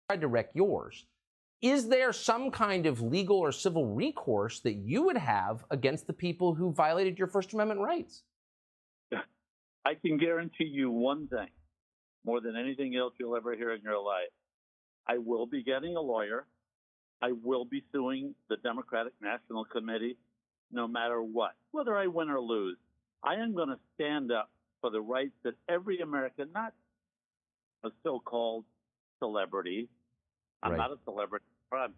tried to wreck yours. Is there some kind of legal or civil recourse that you would have against the people who violated your First Amendment rights? I can guarantee you one thing, more than anything else you'll ever hear in your life. I will be getting a lawyer. I will be suing the Democratic National Committee no matter what, whether I win or lose. I am going to stand up for the rights that every American, not a so-called celebrity. I'm not a celebrity. I'm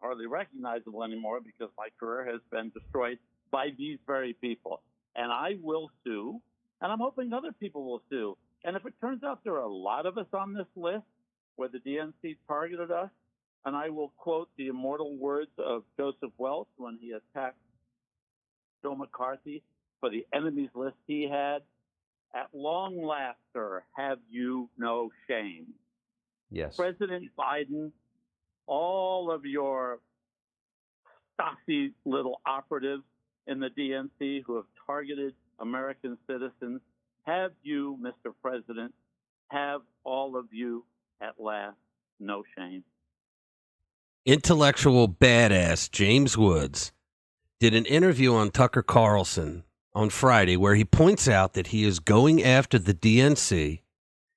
hardly recognizable anymore because my career has been destroyed by these very people. And I will sue, and I'm hoping other people will sue. And if it turns out there are a lot of us on this list where the DNC targeted us, and I will quote the immortal words of Joseph Welch when he attacked Joe McCarthy for the enemies list he had, at long last, sir, have you no shame? Yes. President Biden, all of your Stasi little operatives in the DNC who have targeted American citizens, have you, Mr. President, have all of you at last no shame? Intellectual badass James Woods did an interview on Tucker Carlson on Friday where he points out that he is going after the DNC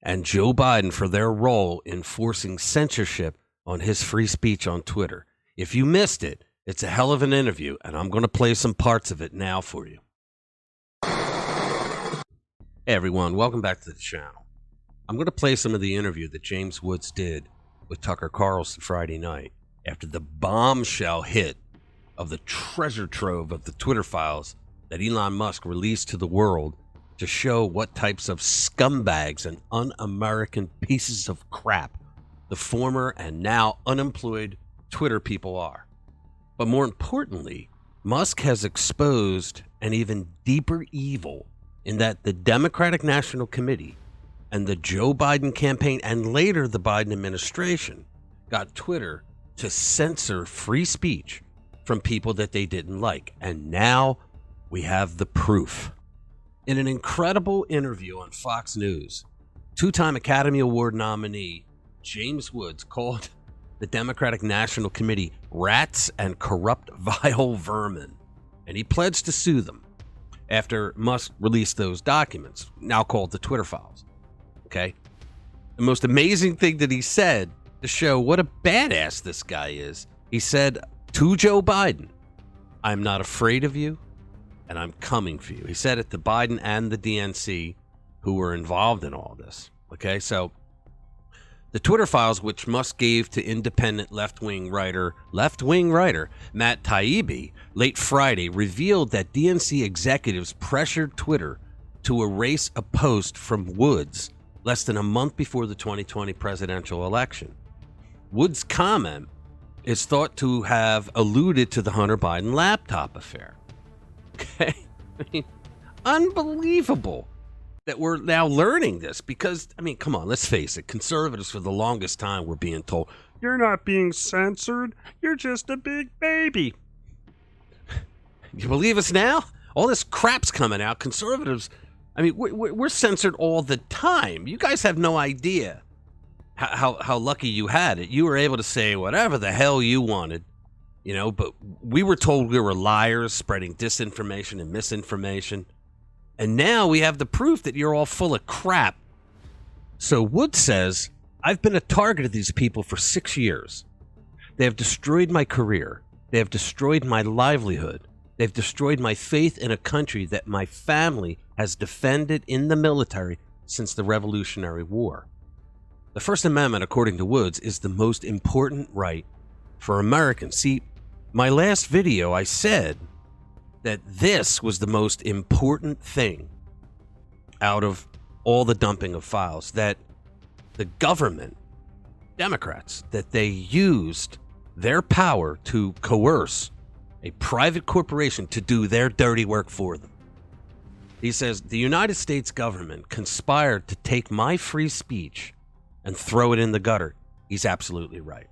and Joe Biden for their role in forcing censorship on his free speech on Twitter. If you missed it, it's a hell of an interview, and I'm going to play some parts of it now for you. Hey, everyone. Welcome back to the channel. I'm going to play some of the interview that James Woods did with Tucker Carlson Friday night after the bombshell hit of the treasure trove of the Twitter files that Elon Musk released to the world to show what types of scumbags and un-American pieces of crap the former and now unemployed Twitter people are. But more importantly, Musk has exposed an even deeper evil in that the Democratic National Committee and the Joe Biden campaign and later the Biden administration got Twitter to censor free speech from people that they didn't like. And now we have the proof. In an incredible interview on Fox News, two-time Academy Award nominee James Woods called the Democratic National Committee rats and corrupt, vile vermin, and he pledged to sue them after Musk released those documents, now called the Twitter files. Okay? The most amazing thing that he said to show what a badass this guy is, he said to Joe Biden, "I'm not afraid of you, and I'm coming for you." He said it to Biden and the DNC who were involved in all this. Okay, so the Twitter files, which Musk gave to independent left-wing writer Matt Taibbi late Friday, revealed that DNC executives pressured Twitter to erase a post from Woods less than a month before the 2020 presidential election. Woods' comment is thought to have alluded to the Hunter Biden laptop affair. Okay? I mean, unbelievable that we're now learning this because, I mean, come on, let's face it. Conservatives for the longest time were being told, you're not being censored. You're just a big baby. You believe us now? All this crap's coming out. Conservatives, I mean, we're censored all the time. You guys have no idea how lucky you had it. You were able to say whatever the hell you wanted, you know, but we were told we were liars, spreading disinformation and misinformation. And now we have the proof that you're all full of crap. So Wood says, I've been a target of these people for 6 years. They have destroyed my career. They have destroyed my livelihood. They've destroyed my faith in a country that my family has defended in the military since the Revolutionary War. The First Amendment, according to Woods, is the most important right for Americans. See, my last video, I said that this was the most important thing out of all the dumping of files, that the government, Democrats, that they used their power to coerce a private corporation to do their dirty work for them. He says, the United States government conspired to take my free speech and throw it in the gutter. He's absolutely right.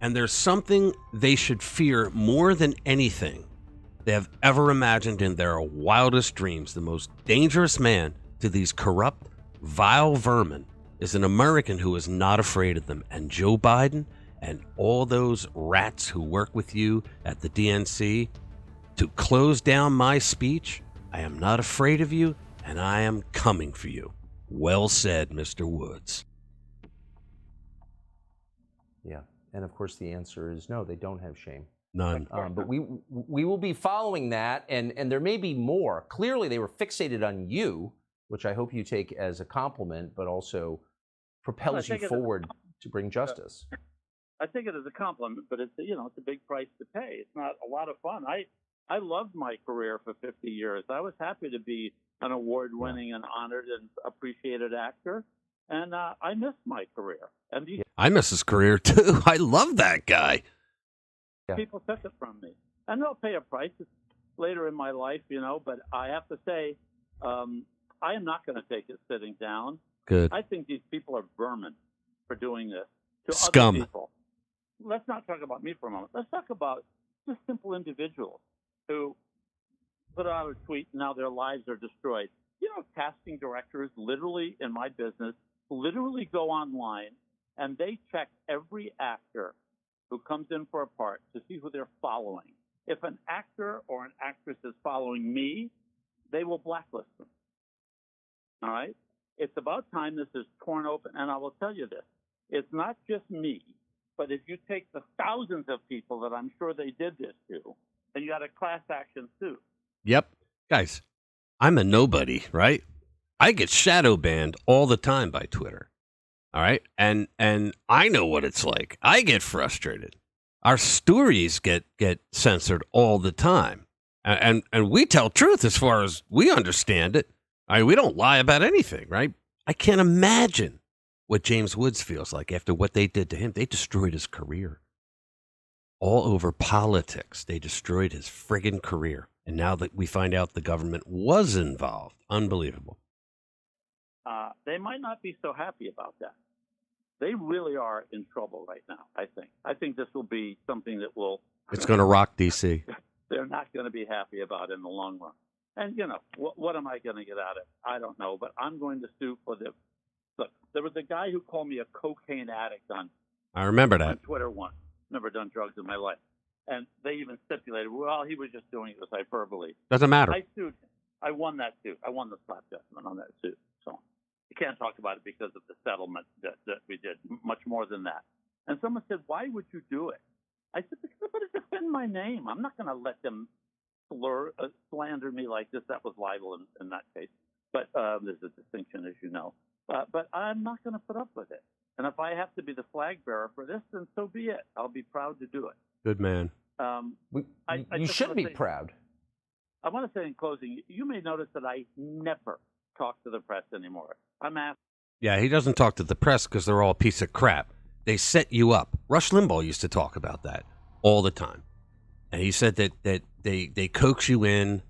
And there's something they should fear more than anything they have ever imagined in their wildest dreams. The most dangerous man to these corrupt, vile vermin is an American who is not afraid of them. And Joe Biden and all those rats who work with you at the DNC to close down my speech, I am not afraid of you, and I am coming for you. Well said, Mr. Woods. Yeah. And of course, the answer is no, they don't have shame. None. But we will be following that, and there may be more. Clearly, they were fixated on you, which I hope you take as a compliment, but also propels you forward to bring justice. I take it as a compliment, but it's it's a big price to pay. It's not a lot of fun. I loved my career for 50 years. I was happy to be an award-winning and honored and appreciated actor, and I miss my career. And I miss his career too. I love that guy. People took it from me, and they'll pay a price later in my life, But I have to say, I am not going to take it sitting down. Good. I think these people are vermin for doing this to Scum. other people. Let's not talk about me for a moment. Let's talk about just simple individuals who put out a tweet and now their lives are destroyed. Casting directors literally in my business literally go online and they check every actor who comes in for a part to see who they're following. If an actor or an actress is following me, they will blacklist them. All right? It's about time this is torn open. And I will tell you this. It's not just me, but if you take the thousands of people that I'm sure they did this to, then you got a class action suit. Yep. Guys, I'm a nobody, right? I get shadow banned all the time by Twitter. All right. And I know what it's like. I get frustrated. Our stories get censored all the time. And we tell truth as far as we understand it. We don't lie about anything, right? I can't imagine what James Woods feels like after what they did to him. They destroyed his career. All over politics. They destroyed his friggin' career. And now that we find out the government was involved, unbelievable. They might not be so happy about that. They really are in trouble right now, I think. I think this will be something that will... It's going to rock D.C. They're not going to be happy about in the long run. And, what am I going to get out of it? I don't know, but I'm going to sue for the... Look, there was a guy who called me a cocaine addict I remember that. on Twitter once. Never done drugs in my life. And they even stipulated, well, he was just doing it with hyperbole. Doesn't matter. I sued him. I won that suit. I won the slap judgment on that suit. So you can't talk about it because of the settlement that we did, much more than that. And someone said, why would you do it? I said, because I'm going to defend my name. I'm not going to let them slander me like this. That was libel in that case. But there's a distinction, as you know. But I'm not going to put up with it. And if I have to be the flag bearer for this, then so be it. I'll be proud to do it. Good man. You should be proud. I want to say in closing, you may notice that I never talk to the press anymore. I'm asked. Yeah, he doesn't talk to the press because they're all a piece of crap. They set you up. Rush Limbaugh used to talk about that all the time. And he said that they coax you in.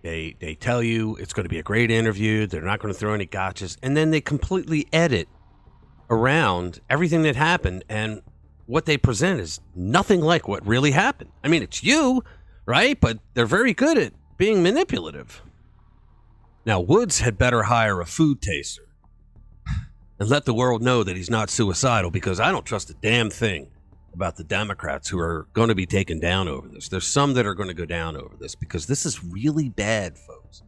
They tell you it's going to be a great interview. They're not going to throw any gotchas. And then they completely edit around everything that happened. And what they present is nothing like what really happened. I mean, it's you, right? But they're very good at being manipulative. Now, Woods had better hire a food taster and let the world know that he's not suicidal, because I don't trust a damn thing about the Democrats who are going to be taken down over this. There's some that are going to go down over this because this is really bad, folks.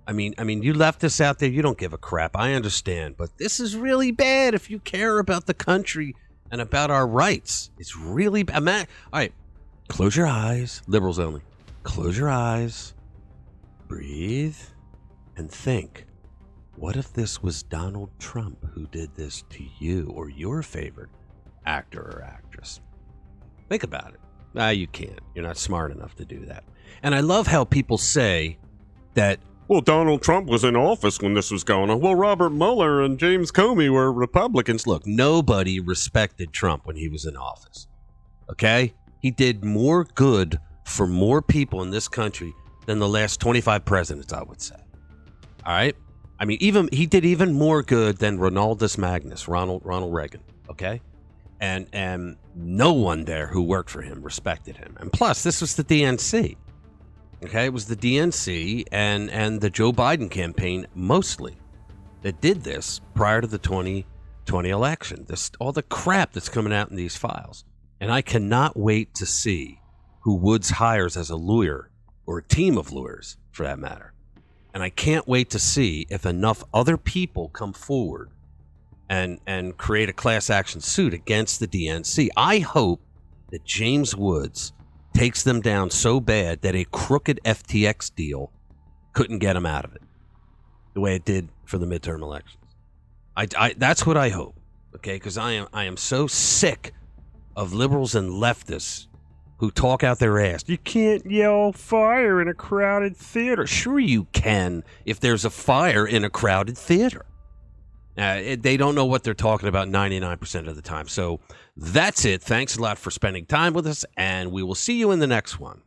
I mean, you left this out there. You don't give a crap. I understand. But this is really bad if you care about the country and about our rights. It's really bad. All right, close your eyes. Liberals only. Close your eyes. Breathe. And think. What if this was Donald Trump who did this to you or your favorite actor or actress? Think about it. You can't. You're not smart enough to do that. And I love how people say that, well, Donald Trump was in office when this was going on. Well, Robert Mueller and James Comey were Republicans. Look, nobody respected Trump when he was in office. Okay? He did more good for more people in this country than the last 25 presidents, I would say. All right? I mean, he did even more good than Ronaldus Magnus, Ronald Reagan. Okay? And no one there who worked for him respected him. And plus, this was the DNC. Okay, it was the DNC and the Joe Biden campaign mostly that did this prior to the 2020 2020 election. All the crap that's coming out in these files. And I cannot wait to see who Woods hires as a lawyer, or a team of lawyers for that matter. And I can't wait to see if enough other people come forward and create a class action suit against the DNC. I hope that James Woods takes them down so bad that a crooked FTX deal couldn't get him out of it, the way it did for the midterm elections. That's what I hope, okay? Because I am so sick of liberals and leftists who talk out their ass. You can't yell fire in a crowded theater. Sure you can if there's a fire in a crowded theater. They don't know what they're talking about 99% of the time. So that's it. Thanks a lot for spending time with us, and we will see you in the next one.